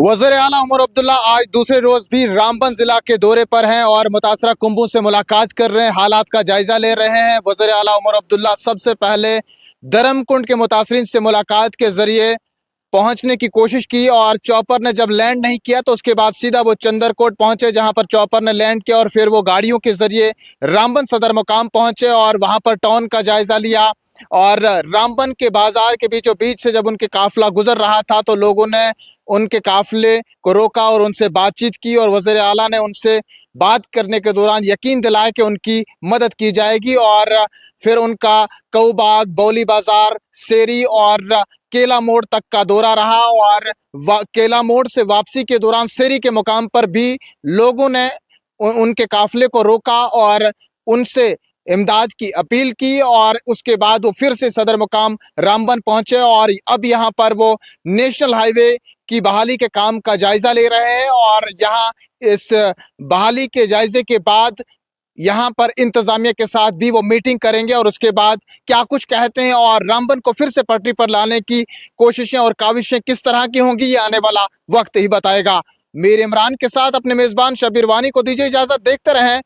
वज़ीर आला उमर अब्दुल्ला आज दूसरे रोज भी रामबन जिला के दौरे पर हैं और मुतासरा कुंभों से मुलाकात कर रहे हैं, हालात का जायजा ले रहे हैं। वज़ीर आला उमर अब्दुल्ला सबसे पहले धर्मकुंड के मुतासरीन से मुलाकात के जरिए पहुंचने की कोशिश की और चॉपर ने जब लैंड नहीं किया तो उसके बाद सीधा वो चंदरकोट पहुंचे, जहां पर चॉपर ने लैंड किया और फिर वो गाड़ियों के जरिए रामबन सदर मुकाम पहुंचे और वहां पर टाउन का जायजा लिया। और रामबन के बाजार के बीचों बीच से जब उनके काफिला गुजर रहा था तो लोगों ने उनके काफिले को रोका और उनसे बातचीत की और वज़ीर आला ने उनसे बात करने के दौरान यकीन दिलाया कि उनकी मदद की जाएगी। और फिर उनका कऊबाग, बौली बाजार, सेरी और केला मोड़ तक का दौरा रहा और केला मोड़ से वापसी के दौरान सेरी के मुकाम पर भी लोगों ने उनके काफिले को रोका और उनसे इमदाद की अपील की और उसके बाद वो फिर से सदर मुकाम रामबन पहुंचे और अब यहाँ पर वो नेशनल हाईवे की बहाली के काम का जायजा ले रहे हैं। और यहाँ इस बहाली के जायजे के बाद यहाँ पर इंतजामिया के साथ भी वो मीटिंग करेंगे और उसके बाद क्या कुछ कहते हैं और रामबन को फिर से पटरी पर लाने की कोशिशें और काविशें किस तरह की होंगी, ये आने वाला वक्त ही बताएगा। मीर इमरान के साथ अपने मेजबान शबीर वानी को दीजिए इजाजत, देखते रहें।